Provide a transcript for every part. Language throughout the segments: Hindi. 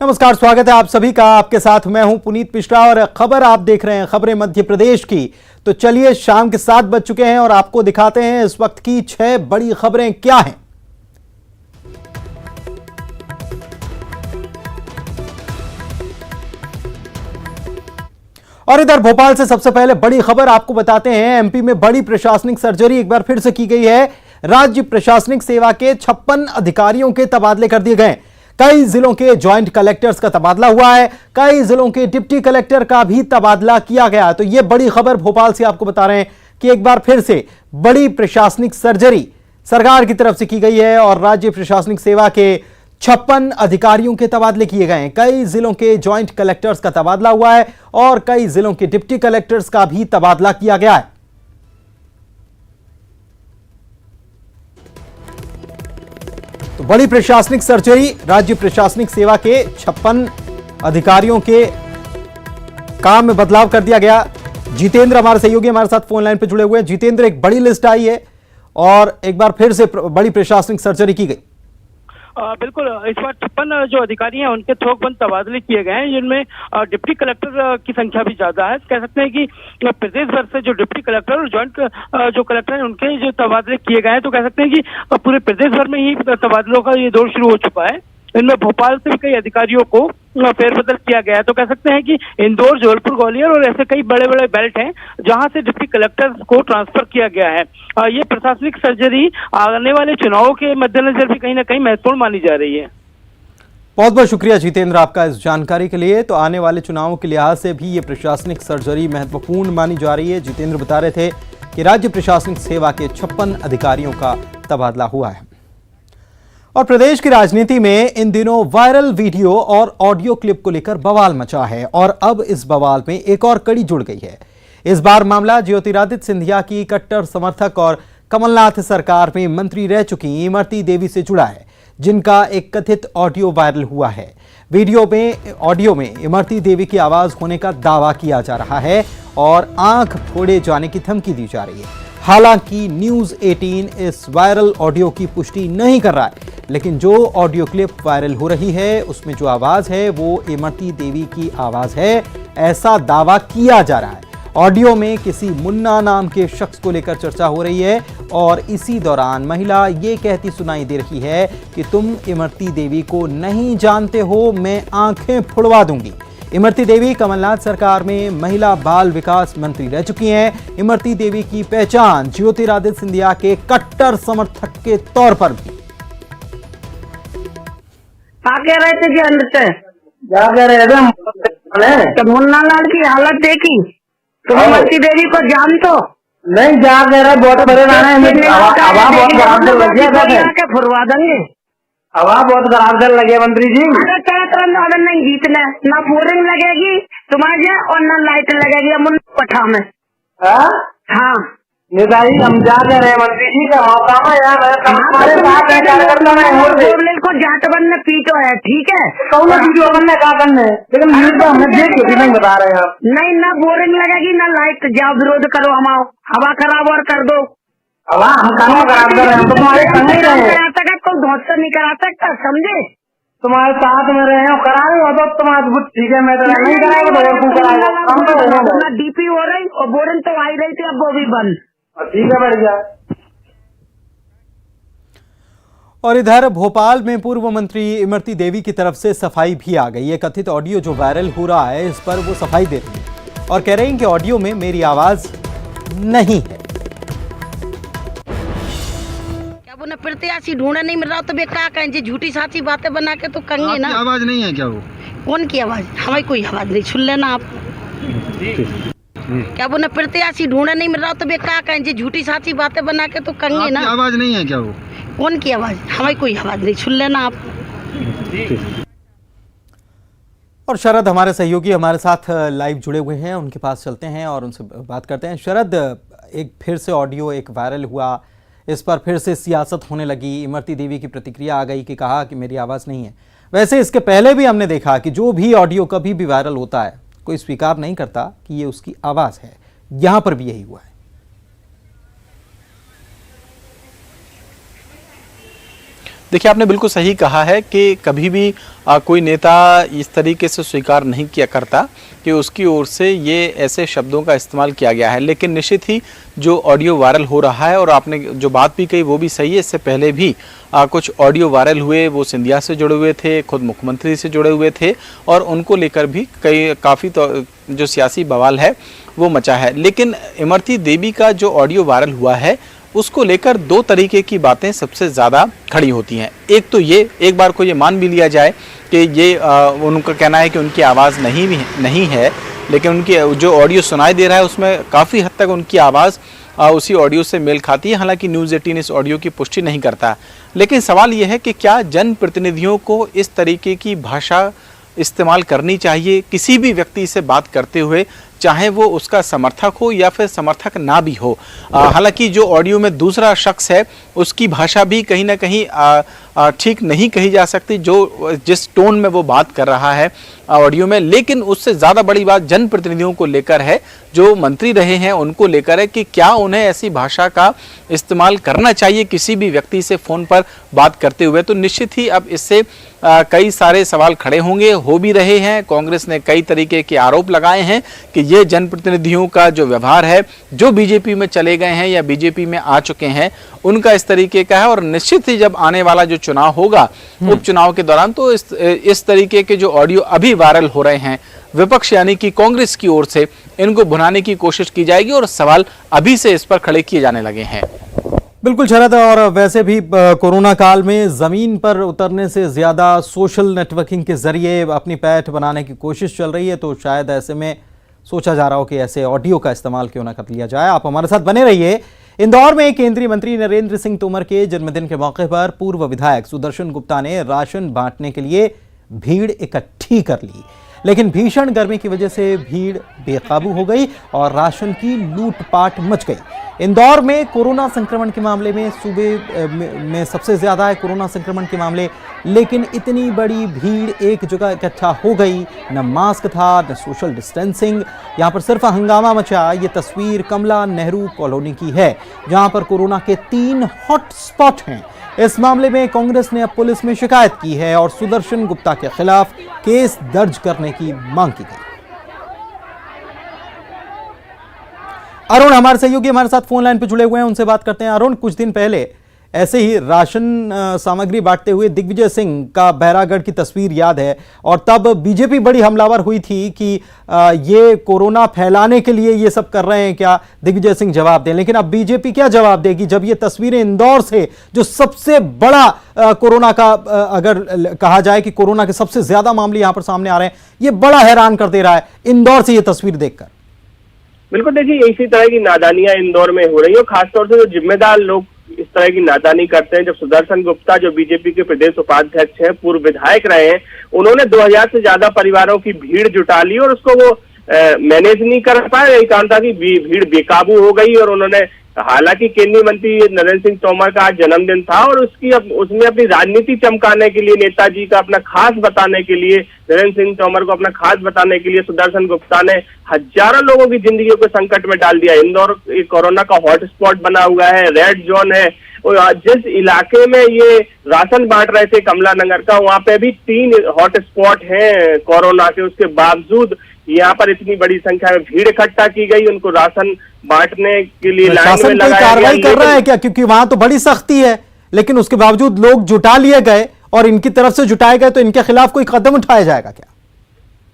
नमस्कार, स्वागत है आप सभी का। आपके साथ मैं हूं पुनीत मिश्रा और खबर आप देख रहे हैं खबरें मध्य प्रदेश की। तो चलिए, शाम के 7 बज चुके हैं और आपको दिखाते हैं इस वक्त की 6 बड़ी खबरें क्या हैं। और इधर भोपाल से सबसे पहले बड़ी खबर आपको बताते हैं। एमपी में बड़ी प्रशासनिक सर्जरी एक बार फिर से की गई है। राज्य प्रशासनिक सेवा के 56 अधिकारियों के तबादले कर दिए गए। कई जिलों के जॉइंट कलेक्टर्स का तबादला हुआ है, कई जिलों के डिप्टी कलेक्टर का भी तबादला किया गया। तो यह बड़ी खबर भोपाल से आपको बता रहे हैं कि एक बार फिर से बड़ी प्रशासनिक सर्जरी सरकार की तरफ से की गई है और राज्य प्रशासनिक सेवा के 56 अधिकारियों के तबादले किए गए हैं। कई जिलों के जॉइंट कलेक्टर्स का तबादला हुआ है और कई जिलों के डिप्टी कलेक्टर्स का भी तबादला किया गया है। तो बड़ी प्रशासनिक सर्जरी, राज्य प्रशासनिक सेवा के 56 अधिकारियों के काम में बदलाव कर दिया गया। जितेंद्र हमारे सहयोगी हमारे साथ फोन लाइन पर जुड़े हुए हैं। जितेंद्र, एक बड़ी लिस्ट आई है और एक बार फिर से बड़ी प्रशासनिक सर्जरी की गई। बिल्कुल, इस बार 56 जो अधिकारी हैं उनके थोकबंद तबादले किए गए हैं, जिनमें डिप्टी कलेक्टर की संख्या भी ज्यादा है। कह सकते हैं कि प्रदेश भर से जो डिप्टी कलेक्टर और जॉइंट जो कलेक्टर हैं उनके जो तबादले किए गए हैं, तो कह सकते हैं कि पूरे प्रदेश भर में ही तबादलों का ये दौर शुरू हो चुका है। इनमें भोपाल से भी कई अधिकारियों को फेरबदल किया गया है। तो कह सकते हैं कि इंदौर, जबलपुर, ग्वालियर और ऐसे कई बड़े बड़े बेल्ट हैं जहां से डिप्टी कलेक्टर्स को ट्रांसफर किया गया है। ये प्रशासनिक सर्जरी आने वाले चुनावों के मद्देनजर भी कहीं ना कहीं महत्वपूर्ण मानी जा रही है। बहुत बहुत शुक्रिया जितेंद्र आपका इस जानकारी के लिए। तो आने वाले चुनावों के लिहाज से भी ये प्रशासनिक सर्जरी महत्वपूर्ण मानी जा रही है। जितेंद्र बता रहे थे कि राज्य प्रशासनिक सेवा के 56 अधिकारियों का तबादला हुआ है। और प्रदेश की राजनीति में इन दिनों वायरल वीडियो और ऑडियो क्लिप को लेकर बवाल मचा है और अब इस बवाल में एक और कड़ी जुड़ गई है। इस बार मामला ज्योतिरादित्य सिंधिया की कट्टर समर्थक और कमलनाथ सरकार में मंत्री रह चुकी इमरती देवी से जुड़ा है, जिनका एक कथित ऑडियो वायरल हुआ है। ऑडियो में इमरती देवी की आवाज होने का दावा किया जा रहा है और आंख फोड़े जाने की धमकी दी जा रही है। हालांकि न्यूज 18 इस वायरल ऑडियो की पुष्टि नहीं कर रहा है, लेकिन जो ऑडियो क्लिप वायरल हो रही है उसमें जो आवाज है वो इमरती देवी की आवाज है, ऐसा दावा किया जा रहा है। ऑडियो में किसी मुन्ना नाम के शख्स को लेकर चर्चा हो रही है और इसी दौरान महिला ये कहती सुनाई दे रही है कि तुम इमरती देवी को नहीं जानते हो, मैं आंखें फुड़वा दूंगी। इमरती देवी कमलनाथ सरकार में महिला बाल विकास मंत्री रह चुकी हैं। इमरती देवी की पहचान ज्योतिरादित्य सिंधिया के कट्टर समर्थक के तौर पर भी। कह रहे थे कि अंदर से क्या कह रहे थे? तो मुन्ना लाल की हालत देखी, तुम इमरती देवी को जानते हो? नहीं, क्या कह रहे? बहुत बड़े नाना बहुत खराब से लगे, फुरवा देंगे। हवा बहुत खराब से लगे मंत्री जी। अगर नहीं जीतने ना बोरिंग लगेगी तुम्हारे और ना लाइट लगेगी मुन्ना पठा में। हाँ नेताजी, हम जा रहे हैं मंत्री जी का मौका में यार को जाटबन ने पीटो है, ठीक है? कौन पीटो बनने का करने, लेकिन नहीं बता रहे हैं आप। नहीं, ना बोरिंग लगेगी ना लाइट, जाओ विरोध करो, हम आओ, हवा खराब और कर दो। हवा हम खराब कर रहे हैं, तुम्हारे संग ही रहे। कोई धोखा नहीं करा सकता, समझे? तुम्हारे साथ में रहे हो, करा रहे हो तो तुम्हारा ठीक है, मैं तो नहीं कराऊंगा। डीपी हो रही और बोरिंग तो आई रही थी, अब वो भी बंद। ठीक है, बढ़िया। और इधर भोपाल में पूर्व मंत्री इमरती देवी की तरफ से सफाई भी आ गई है। कथित ऑडियो जो वायरल हो रहा है इस पर वो सफाई दे रही है और कह रही हैं कि ऑडियो में मेरी आवाज नहीं है। उन्हें प्रत्याशी ढूंढे नहीं मिल रहा तो वे क्या कहें, झूठी साची बातें बना के तो कहेंगे ना। आवाज नहीं है क्या? वो कौन की आवाज? हमारी कोई आवाज नहीं, सुन लेना आप। क्या उन्हें प्रत्याशी ढूंढे नहीं मिल रहा तो वे क्या कहें, झूठी साची बातें बना के तो कहेंगे ना। आवाज नहीं है क्या? वो कौन की आवाज? हमारी कोई आवाज नहीं, सुन लेना आप। और शरद हमारे सहयोगी हमारे साथ लाइव जुड़े हुए हैं, उनके पास चलते हैं और उनसे बात करते हैं। शरद, एक फिर से ऑडियो एक वायरल हुआ, इस पर फिर से सियासत होने लगी। इमरती देवी की प्रतिक्रिया आ गई कि कहा कि मेरी आवाज़ नहीं है। वैसे इसके पहले भी हमने देखा कि जो भी ऑडियो कभी भी वायरल होता है कोई स्वीकार नहीं करता कि ये उसकी आवाज़ है। यहां पर भी यही हुआ है। देखिए, आपने बिल्कुल सही कहा है कि कभी भी कोई नेता इस तरीके से स्वीकार नहीं किया करता कि उसकी ओर से ये ऐसे शब्दों का इस्तेमाल किया गया है। लेकिन निश्चित ही जो ऑडियो वायरल हो रहा है, और आपने जो बात भी कही वो भी सही है, इससे पहले भी कुछ ऑडियो वायरल हुए, वो सिंधिया से जुड़े हुए थे, खुद मुख्यमंत्री से जुड़े हुए थे, और उनको लेकर भी काफ़ी जो सियासी बवाल है वो मचा है। लेकिन इमरती देवी का जो ऑडियो वायरल हुआ है उसको लेकर दो तरीके की बातें सबसे ज़्यादा खड़ी होती हैं। एक तो ये, एक बार को ये मान भी लिया जाए कि ये उनका कहना है कि उनकी आवाज़ नहीं है, लेकिन उनकी जो ऑडियो सुनाई दे रहा है उसमें काफ़ी हद तक उनकी आवाज़ उसी ऑडियो से मेल खाती है। हालांकि न्यूज़ 18 इस ऑडियो की पुष्टि नहीं करता, लेकिन सवाल ये है कि क्या जनप्रतिनिधियों को इस तरीके की भाषा इस्तेमाल करनी चाहिए किसी भी व्यक्ति से बात करते हुए, चाहे वो उसका समर्थक हो या फिर समर्थक ना भी हो। हालांकि जो ऑडियो में दूसरा शख्स है उसकी भाषा भी कहीं ना कहीं ठीक नहीं कही जा सकती, जो जिस टोन में वो बात कर रहा है ऑडियो में। लेकिन उससे ज़्यादा बड़ी बात जनप्रतिनिधियों को लेकर है, जो मंत्री रहे हैं उनको लेकर है कि क्या उन्हें ऐसी भाषा का इस्तेमाल करना चाहिए किसी भी व्यक्ति से फ़ोन पर बात करते हुए। तो निश्चित ही अब इससे कई सारे सवाल खड़े होंगे, हो भी रहे हैं। कांग्रेस ने कई तरीके के आरोप लगाए हैं कि ये जनप्रतिनिधियों का जो व्यवहार है, जो बीजेपी में चले गए हैं या बीजेपी में आ चुके हैं, उनका इस तरीके का है। और निश्चित ही जब आने वाला जो चुनाव होगा उपचुनाव के दौरान, तो इस तरीके के जो ऑडियो अभी वायरल हो रहे हैं विपक्ष यानी कि कांग्रेस की ओर से, इनको भुनाने की कोशिश की जाएगी और सवाल अभी से इस पर खड़े किए जाने लगे हैं। बिल्कुल शरद, और वैसे भी कोरोना काल में ज़मीन पर उतरने से ज़्यादा सोशल नेटवर्किंग के ज़रिए अपनी पैठ बनाने की कोशिश चल रही है, तो शायद ऐसे में सोचा जा रहा हो कि ऐसे ऑडियो का इस्तेमाल क्यों ना कर लिया जाए। आप हमारे साथ बने रहिए। इंदौर में केंद्रीय मंत्री नरेंद्र सिंह तोमर के जन्मदिन के मौके पर पूर्व विधायक सुदर्शन गुप्ता ने राशन बांटने के लिए भीड़ इकट्ठी कर ली, लेकिन भीषण गर्मी की वजह से भीड़ बेकाबू हो गई और राशन की लूटपाट मच गई। इंदौर में कोरोना संक्रमण के मामले में सूबे में सबसे ज्यादा है कोरोना संक्रमण के मामले, लेकिन इतनी बड़ी भीड़ एक जगह इकट्ठा हो गई, न मास्क था न सोशल डिस्टेंसिंग, यहां पर सिर्फ हंगामा मचा। ये तस्वीर कमला नेहरू कॉलोनी की है, जहां पर कोरोना के 3 हॉट स्पॉट हैं। इस मामले में कांग्रेस ने अब पुलिस में शिकायत की है और सुदर्शन गुप्ता के खिलाफ केस दर्ज करने की मांग की गई। अरुण हमारे सहयोगी हमारे साथ फोन लाइन पर जुड़े हुए हैं, उनसे बात करते हैं। अरुण, कुछ दिन पहले ऐसे ही राशन सामग्री बांटते हुए दिग्विजय सिंह का बैरागढ़ की तस्वीर याद है, और तब बीजेपी बड़ी हमलावर हुई थी कि ये कोरोना फैलाने के लिए ये सब कर रहे हैं क्या, दिग्विजय सिंह जवाब दें। लेकिन अब बीजेपी क्या जवाब देगी जब ये तस्वीरें इंदौर से, जो सबसे बड़ा कोरोना का अगर कहा जाए कि कोरोना के सबसे ज्यादा मामले यहां पर सामने आ रहे हैं, ये बड़ा हैरान कर दे रहा है इंदौर से ये तस्वीर देखकर। बिल्कुल, देखिए इसी तरह की नादानियां इंदौर में हो रही है, खासतौर से जो जिम्मेदार लोग इस तरह की नादानी करते हैं। जब सुदर्शन गुप्ता जो बीजेपी के प्रदेश उपाध्यक्ष हैं, पूर्व विधायक रहे हैं, उन्होंने 2000 से ज्यादा परिवारों की भीड़ जुटा ली और उसको वो मैनेज नहीं कर पाए। यही कारण था कि भीड़ बेकाबू हो गई और उन्होंने, हालांकि केंद्रीय मंत्री नरेंद्र सिंह तोमर का आज जन्मदिन था और उसमें अपनी राजनीति चमकाने के लिए, नेताजी का अपना खास बताने के लिए, नरेंद्र सिंह तोमर को अपना खास बताने के लिए सुदर्शन गुप्ता ने हजारों लोगों की जिंदगियों को संकट में डाल दिया। इंदौर कोरोना का हॉटस्पॉट बना हुआ है, रेड जोन है। और जिस इलाके में ये राशन बांट रहे थे कमला नगर का, वहां पे भी 3 हॉटस्पॉट हैं कोरोना के। उसके बावजूद यहाँ पर इतनी बड़ी संख्या में भीड़ इकट्ठा की गई, उनको राशन बांटने के लिए लाइन में लगाया गया। कार्रवाई कर रहा है क्या, क्योंकि वहां तो बड़ी सख्ती है, लेकिन उसके बावजूद लोग जुटा लिए गए और इनकी तरफ से जुटाए गए, तो इनके खिलाफ कोई कदम उठाया जाएगा क्या?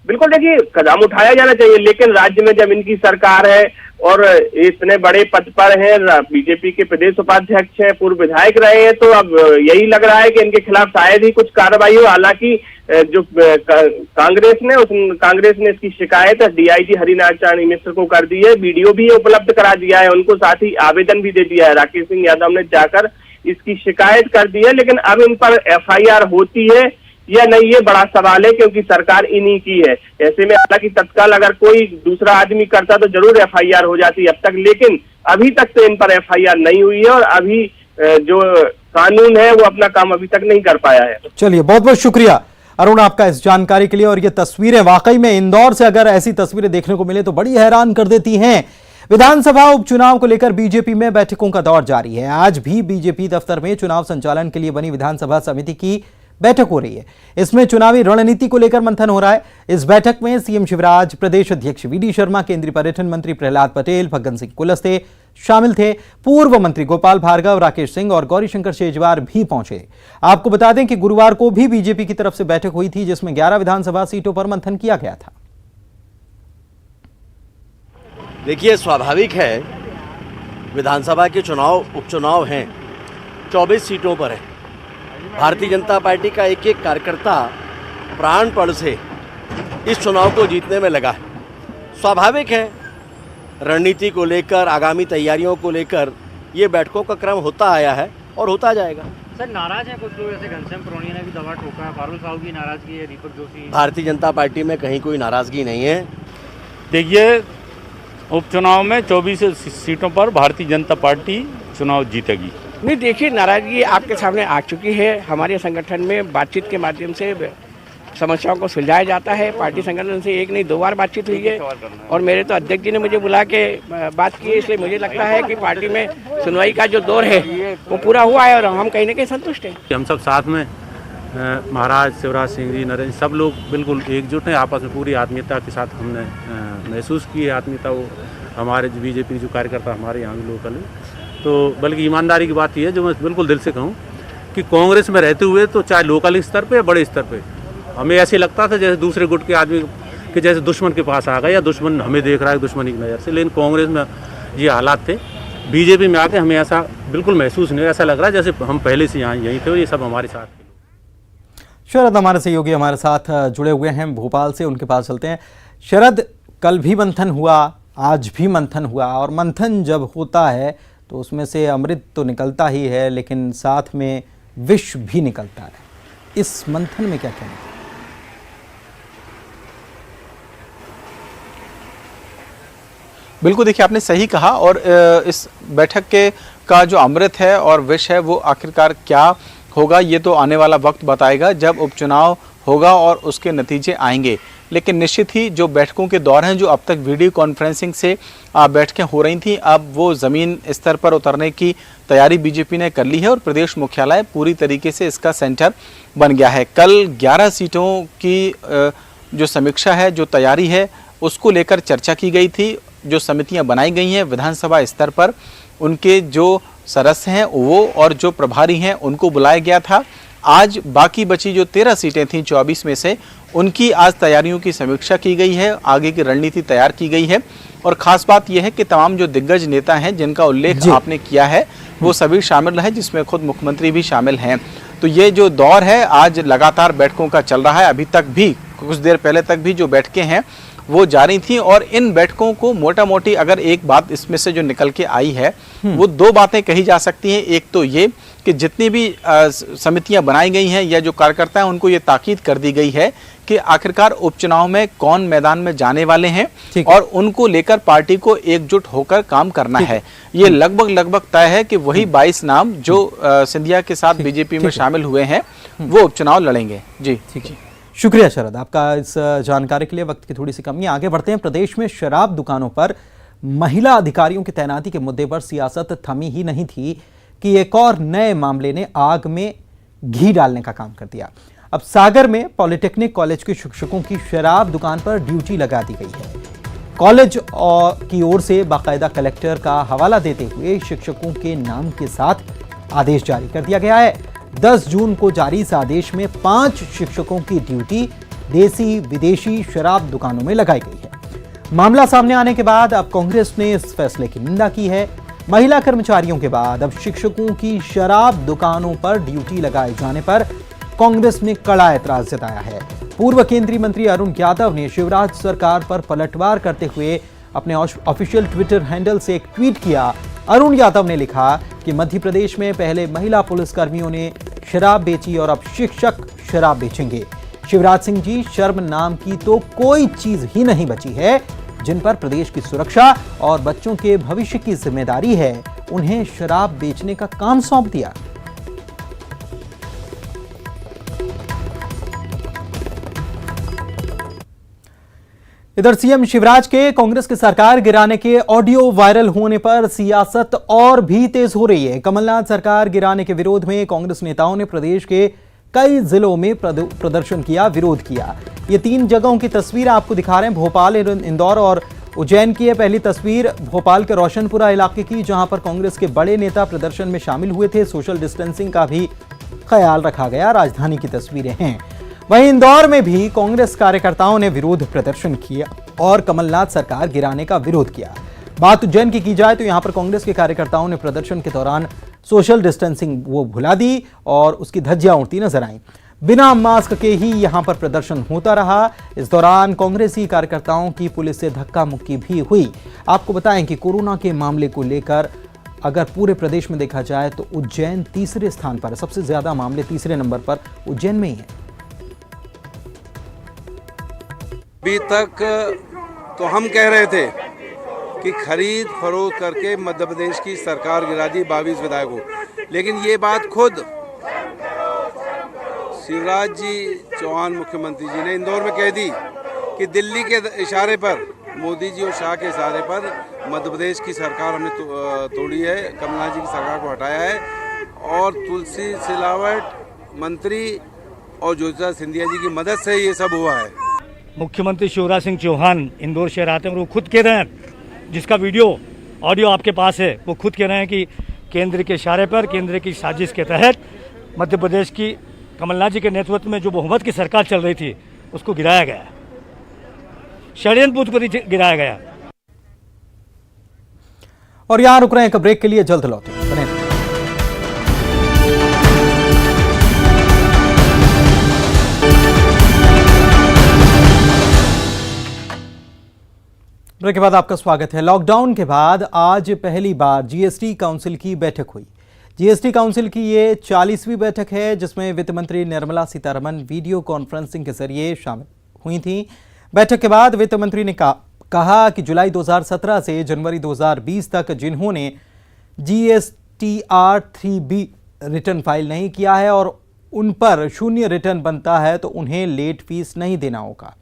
बिल्कुल, देखिए कदम उठाया जाना चाहिए, लेकिन राज्य में जब इनकी सरकार है और इतने बड़े पद पर हैं, बीजेपी के प्रदेश उपाध्यक्ष हैं, पूर्व विधायक रहे हैं, तो अब यही लग रहा है कि इनके खिलाफ शायद ही कुछ कार्रवाई हो। हालांकि जो कांग्रेस ने इसकी शिकायत डीआईजी हरिनारायण मिश्र को कर दी है, वीडियो भी उपलब्ध करा दिया है उनको, साथ ही आवेदन भी दे दिया है। राकेश सिंह यादव ने जाकर इसकी शिकायत कर दी है, लेकिन अब इन पर एफआईआर होती है या नहीं, ये बड़ा सवाल है, क्योंकि सरकार इन्हीं की है। ऐसे में हालांकि तत्काल अगर कोई दूसरा आदमी करता तो जरूर एफआईआर हो जाती अब तक, लेकिन अभी तक तो इन पर एफआईआर नहीं हुई है और अभी जो कानून है वो अपना काम अभी तक नहीं कर पाया है। चलिए, बहुत बहुत शुक्रिया अरुण आपका इस जानकारी के लिए। और ये तस्वीरें वाकई में इंदौर से अगर ऐसी तस्वीरें देखने को मिले तो बड़ी हैरान कर देती हैं। विधानसभा उपचुनाव को लेकर बीजेपी में बैठकों का दौर जारी है। आज भी बीजेपी दफ्तर में चुनाव संचालन के लिए बनी विधानसभा समिति की बैठक हो रही है। इसमें चुनावी रणनीति को लेकर मंथन हो रहा है। इस बैठक में सीएम शिवराज, प्रदेश अध्यक्ष वीडी शर्मा, केंद्रीय पर्यटन मंत्री प्रहलाद पटेल, फग्गन सिंह कुलस्ते शामिल थे। पूर्व मंत्री गोपाल भार्गव, राकेश सिंह और गौरीशंकर शेजवार भी पहुंचे। आपको बता दें कि गुरुवार को भी बीजेपी की तरफ से बैठक हुई थी, जिसमें 11 विधानसभा सीटों पर मंथन किया गया था। देखिए, स्वाभाविक है, विधानसभा के उपचुनाव हैं, 24 सीटों पर है। भारतीय जनता पार्टी का एक एक कार्यकर्ता प्राणपण से इस चुनाव को जीतने में लगा है। स्वाभाविक है, रणनीति को लेकर, आगामी तैयारियों को लेकर ये बैठकों का क्रम होता आया है और होता जाएगा। सर, नाराज है कुछ लोग, जैसे घनश्याम प्रोनिया ने भी दवा ठोका है, फारूक साहब की नाराजगी है, दीपक जोशी। भारतीय जनता पार्टी में कहीं कोई नाराजगी नहीं है। देखिए, उपचुनाव में 24 सीटों पर भारतीय जनता पार्टी चुनाव जीतेगी। नहीं, देखिए, नाराजगी आपके सामने आ चुकी है। हमारे संगठन में बातचीत के माध्यम से समस्याओं को सुलझाया जाता है। पार्टी संगठन से एक नहीं 2 बार बातचीत हुई है और मेरे तो अध्यक्ष जी ने मुझे बुला के बात की है। इसलिए मुझे लगता है कि पार्टी में सुनवाई का जो दौर है वो पूरा हुआ है और हम कहीं ना कहीं संतुष्ट हैं। हम सब साथ में, महाराज शिवराज सिंह जी, नरेंद्र, सब लोग बिल्कुल एकजुट हैं। आपस में पूरी आत्मीयता के साथ हमने महसूस की है। आत्मीयता वो हमारे बीजेपी जो कार्यकर्ता हमारे यहाँ भी लोकल है, तो बल्कि ईमानदारी की बात यह है, जो मैं बिल्कुल दिल से कहूँ कि कांग्रेस में रहते हुए तो चाहे लोकल स्तर पे या बड़े स्तर पे हमें ऐसे लगता था जैसे दूसरे गुट के आदमी के जैसे दुश्मन के पास आ गए या दुश्मन हमें देख रहा है दुश्मनी की नज़र से। लेकिन कांग्रेस में ये हालात थे, बीजेपी में आके हमें ऐसा बिल्कुल महसूस नहीं, ऐसा लग रहा है जैसे हम पहले से यहाँ यहीं थे और ये सब हमारे साथ थे। शरद हमारे सहयोगी हमारे साथ जुड़े हुए हैं भोपाल से, उनके पास चलते हैं। शरद, कल भी मंथन हुआ, आज भी मंथन हुआ, और मंथन जब होता है तो उसमें से अमृत तो निकलता ही है, लेकिन साथ में विष भी निकलता है। इस मंथन में क्या कहना है? बिल्कुल, देखिए, आपने सही कहा। और इस बैठक का जो अमृत है और विष है वो आखिरकार क्या होगा, ये तो आने वाला वक्त बताएगा जब उपचुनाव होगा और उसके नतीजे आएंगे। लेकिन निश्चित ही जो बैठकों के दौर हैं, जो अब तक वीडियो कॉन्फ्रेंसिंग से बैठकें हो रही थी, अब वो ज़मीन स्तर पर उतरने की तैयारी बीजेपी ने कर ली है और प्रदेश मुख्यालय पूरी तरीके से इसका सेंटर बन गया है। कल 11 सीटों की जो समीक्षा है, जो तैयारी है, उसको लेकर चर्चा की गई थी। जो समितियां बनाई गई हैं विधानसभा स्तर पर, उनके जो सदस्य हैं वो और जो प्रभारी हैं उनको बुलाया गया था। आज बाकी बची जो 13 सीटें थीं 24 में से, उनकी आज तैयारियों की समीक्षा की गई है, आगे की रणनीति तैयार की गई है। और ख़ास बात यह है कि तमाम जो दिग्गज नेता हैं जिनका उल्लेख आपने किया है, वो सभी शामिल रहे, जिसमें खुद मुख्यमंत्री भी शामिल हैं। तो ये जो दौर है आज लगातार बैठकों का चल रहा है। अभी तक भी, कुछ देर पहले तक भी जो बैठकें हैं वो जारी थी। और इन बैठकों को मोटा मोटी अगर एक बात इसमें से जो निकल के आई है, वो 2 बातें कही जा सकती हैं। एक तो ये कि जितनी भी समितियां बनाई गई हैं या जो कार्यकर्ता हैं, उनको ये ताकीद कर दी गई है कि आखिरकार उपचुनाव में कौन मैदान में जाने वाले हैं और उनको लेकर पार्टी को एकजुट होकर काम करना है। ये लगभग तय है कि वही 22 नाम जो सिंधिया के साथ बीजेपी में शामिल हुए हैं वो उपचुनाव लड़ेंगे। जी, ठीक है, शुक्रिया शरद आपका इस जानकारी के लिए। वक्त की थोड़ी सी कमी, आगे बढ़ते हैं। प्रदेश में शराब दुकानों पर महिला अधिकारियों की तैनाती के मुद्दे पर सियासत थमी ही नहीं थी कि एक और नए मामले ने आग में घी डालने का काम कर दिया। अब सागर में पॉलिटेक्निक कॉलेज के शिक्षकों की शराब दुकान पर ड्यूटी लगा दी गई है। कॉलेज की ओर से बाकायदा कलेक्टर का हवाला देते हुए शिक्षकों के नाम के साथ आदेश जारी कर दिया गया है। 10 जून को जारी इस आदेश में 5 शिक्षकों की ड्यूटी देसी विदेशी शराब दुकानों में लगाई गई है। मामला सामने आने के बाद अब कांग्रेस ने इस फैसले की निंदा की है। महिला कर्मचारियों के बाद अब शिक्षकों की शराब दुकानों पर ड्यूटी लगाए जाने पर कांग्रेस ने कड़ा एतराज जताया है। पूर्व केंद्रीय मंत्री अरुण यादव ने शिवराज सरकार पर पलटवार करते हुए अपने ऑफिशियल ट्विटर हैंडल से एक ट्वीट किया। अरुण यादव ने लिखा कि मध्य प्रदेश में पहले महिला पुलिसकर्मियों ने शराब बेची और अब शिक्षक शराब बेचेंगे। शिवराज सिंह जी, शर्म नाम की तो कोई चीज ही नहीं बची है। जिन पर प्रदेश की सुरक्षा और बच्चों के भविष्य की जिम्मेदारी है, उन्हें शराब बेचने का काम सौंप दिया। इधर सीएम शिवराज के कांग्रेस की सरकार गिराने के ऑडियो वायरल होने पर सियासत और भी तेज हो रही है। कमलनाथ सरकार गिराने के विरोध में कांग्रेस नेताओं ने प्रदेश के कई जिलों में प्रदर्शन किया, विरोध किया। ये 3 जगहों की तस्वीर आपको दिखा रहे हैं, भोपाल, इंदौर और उज्जैन की है। पहली तस्वीर भोपाल के रोशनपुरा इलाके की, जहां पर कांग्रेस के बड़े नेता प्रदर्शन में शामिल हुए थे। सोशल डिस्टेंसिंग का भी ख्याल रखा गया। राजधानी की तस्वीरें हैं। वहीं इंदौर में भी कांग्रेस कार्यकर्ताओं ने विरोध प्रदर्शन किया और कमलनाथ सरकार गिराने का विरोध किया। बात उज्जैन की जाए तो यहां पर कांग्रेस के कार्यकर्ताओं ने प्रदर्शन के दौरान सोशल डिस्टेंसिंग वो भुला दी और उसकी धज्जियां उड़ती नजर आईं। बिना मास्क के ही यहां पर प्रदर्शन होता रहा। इस दौरान कांग्रेसी कार्यकर्ताओं की पुलिस से धक्का मुक्की भी हुई। आपको बताएं कि कोरोना के मामले को लेकर अगर पूरे प्रदेश में देखा जाए तो उज्जैन तीसरे स्थान पर है। सबसे ज्यादा मामले तीसरे नंबर पर उज्जैन में ही है। अभी तक तो हम कह रहे थे कि खरीद फरोख्त करके मध्य प्रदेश की सरकार गिरा दी 22 विधायकों, लेकिन ये बात खुद शिवराज जी चौहान मुख्यमंत्री जी ने इंदौर में कह दी कि दिल्ली के इशारे पर, मोदी जी और शाह के इशारे पर मध्य प्रदेश की सरकार हमने तोड़ी है, कमलनाथ जी की सरकार को हटाया है और तुलसी सिलावट मंत्री और ज्योतिरादित्य सिंधिया जी की मदद से ये सब हुआ है। मुख्यमंत्री शिवराज सिंह चौहान इंदौर शहर आते हैं और वो खुद कह रहे हैं, जिसका ऑडियो आपके पास है, वो खुद कह रहे हैं कि केंद्र के इशारे पर, केंद्र की साजिश के तहत मध्य प्रदेश की कमलनाथ जी के नेतृत्व में जो बहुमत की सरकार चल रही थी उसको गिराया गया, षड्यंत्र पूर्वक गिराया गया। और यहां रुक रहे हैं, एक ब्रेक के लिए, जल्द लौटें। ब्रेक के बाद आपका स्वागत है। लॉकडाउन के बाद आज पहली बार जीएसटी काउंसिल की बैठक हुई। जीएसटी काउंसिल की ये 40वीं बैठक है, जिसमें वित्त मंत्री निर्मला सीतारमण वीडियो कॉन्फ्रेंसिंग के जरिए शामिल हुई थी। बैठक के बाद वित्त मंत्री ने कहा कि जुलाई 2017 से जनवरी 2020 तक जिन्होंने GSTR 3B रिटर्न फाइल नहीं किया है और उन पर 0 रिटर्न बनता है तो उन्हें लेट फीस नहीं देना होगा।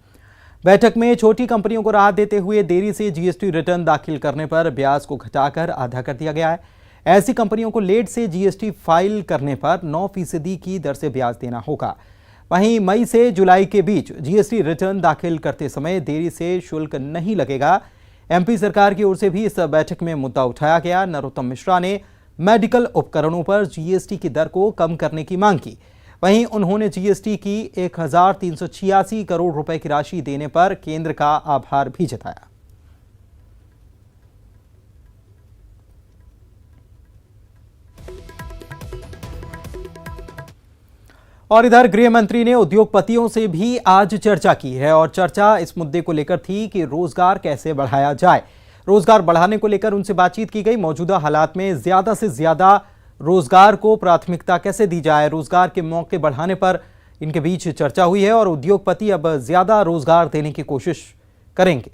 बैठक में छोटी कंपनियों को राहत देते हुए देरी से जीएसटी रिटर्न दाखिल करने पर ब्याज को घटाकर आधा कर दिया गया है। ऐसी कंपनियों को लेट से जीएसटी फाइल करने पर 9% की दर से ब्याज देना होगा। वहीं मई से जुलाई के बीच जीएसटी रिटर्न दाखिल करते समय देरी से शुल्क नहीं लगेगा। एमपी सरकार की ओर से भी इस बैठक में मुद्दा उठाया गया। नरोत्तम मिश्रा ने मेडिकल उपकरणों पर जीएसटी की दर को कम करने की मांग की। वहीं उन्होंने जीएसटी की 1386 करोड़ रुपए की राशि देने पर केंद्र का आभार भी जताया। और इधर गृह मंत्री ने उद्योगपतियों से भी आज चर्चा की है और चर्चा इस मुद्दे को लेकर थी कि रोजगार कैसे बढ़ाया जाए। रोजगार बढ़ाने को लेकर उनसे बातचीत की गई। मौजूदा हालात में ज्यादा से ज्यादा रोजगार को प्राथमिकता कैसे दी जाए, रोजगार के मौके बढ़ाने पर इनके बीच चर्चा हुई है और उद्योगपति अब ज्यादा रोजगार देने की कोशिश करेंगे।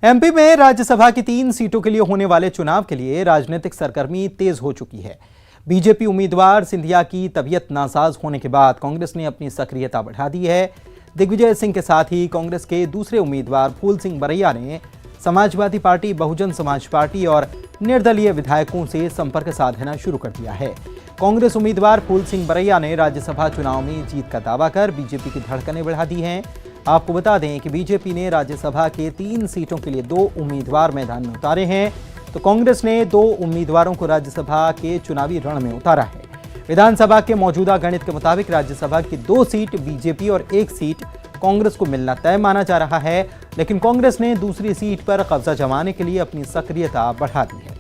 एमपी में राज्यसभा की 3 सीटों के लिए होने वाले चुनाव के लिए राजनीतिक सरगर्मी तेज हो चुकी है। बीजेपी उम्मीदवार सिंधिया की तबीयत नासाज होने के बाद कांग्रेस ने अपनी सक्रियता बढ़ा दी है। दिग्विजय सिंह के साथ ही कांग्रेस के दूसरे उम्मीदवार फूल सिंह बरैया ने समाजवादी पार्टी, बहुजन समाज पार्टी और निर्दलीय विधायकों से संपर्क साधना शुरू कर दिया है। कांग्रेस उम्मीदवार फूल सिंह बरैया ने राज्यसभा चुनाव में जीत का दावा कर बीजेपी की धड़कनें बढ़ा दी हैं। आपको बता दें कि बीजेपी ने राज्यसभा के 3 सीटों के लिए 2 उम्मीदवार मैदान में उतारे हैं, तो कांग्रेस ने 2 उम्मीदवारों को राज्यसभा के चुनावी रण में उतारा है। विधानसभा के मौजूदा गणित के मुताबिक राज्यसभा की 2 सीट बीजेपी और 1 सीट कांग्रेस को मिलना तय माना जा रहा है, लेकिन कांग्रेस ने दूसरी सीट पर कब्जा जमाने के लिए अपनी सक्रियता बढ़ा दी है।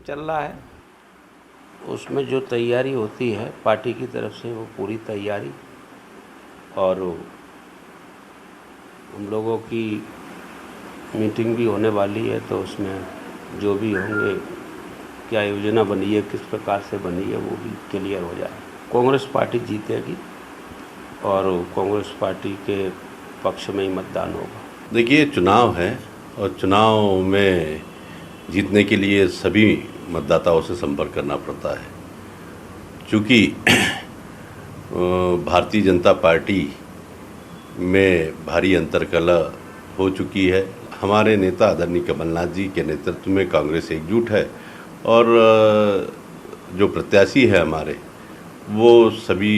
चल रहा है, उसमें जो तैयारी होती है पार्टी की तरफ से वो पूरी तैयारी, और हम लोगों की मीटिंग भी होने वाली है, तो उसमें जो भी होंगे, क्या योजना बनी है, किस प्रकार से बनी है, वो भी क्लियर हो जाए। कांग्रेस पार्टी जीतेगी और कांग्रेस पार्टी के पक्ष में ही मतदान होगा। देखिए, चुनाव है और चुनाव में जीतने के लिए सभी मतदाताओं से संपर्क करना पड़ता है। चूँकि भारतीय जनता पार्टी में भारी अंतर्कलह हो चुकी है, हमारे नेता आदरणीय कमलनाथ जी के नेतृत्व में कांग्रेस एकजुट है और जो प्रत्याशी है हमारे वो सभी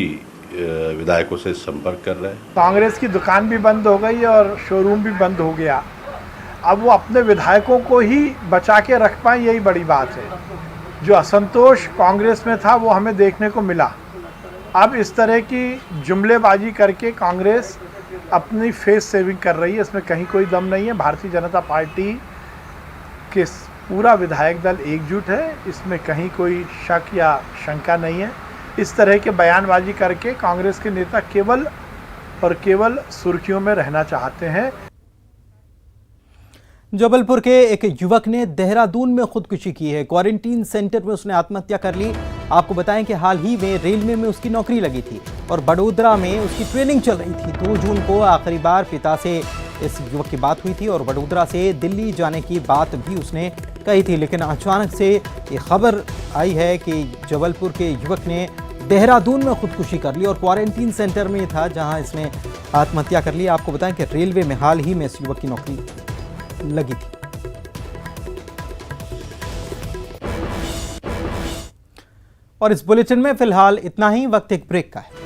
विधायकों से संपर्क कर रहे हैं। कांग्रेस की दुकान भी बंद हो गई और शोरूम भी बंद हो गया। अब वो अपने विधायकों को ही बचा के रख पाए, यही बड़ी बात है। जो असंतोष कांग्रेस में था वो हमें देखने को मिला। अब इस तरह की जुमलेबाजी करके कांग्रेस अपनी फेस सेविंग कर रही है, इसमें कहीं कोई दम नहीं है। भारतीय जनता पार्टी के पूरा विधायक दल एकजुट है, इसमें कहीं कोई शक या शंका नहीं है। इस तरह के बयानबाजी करके कांग्रेस के नेता केवल और केवल सुर्खियों में रहना चाहते हैं। जबलपुर के एक युवक ने देहरादून में खुदकुशी की है। क्वारंटीन सेंटर में उसने आत्महत्या कर ली। आपको बताएं कि हाल ही में रेलवे में उसकी नौकरी लगी थी और बड़ोदरा में उसकी ट्रेनिंग चल रही थी। 2 जून को आखिरी बार पिता से इस युवक की बात हुई थी और बड़ोदरा से दिल्ली जाने की बात भी उसने कही थी। लेकिन अचानक से ये खबर आई है कि जबलपुर के युवक ने देहरादून में खुदकुशी कर ली और क्वारंटीन सेंटर में था जहां इसने आत्महत्या कर ली। आपको बताएं कि रेलवे में हाल ही में इस युवक की नौकरी लगी थी। और इस बुलेटिन में फिलहाल इतना ही। वक्त एक ब्रेक का है।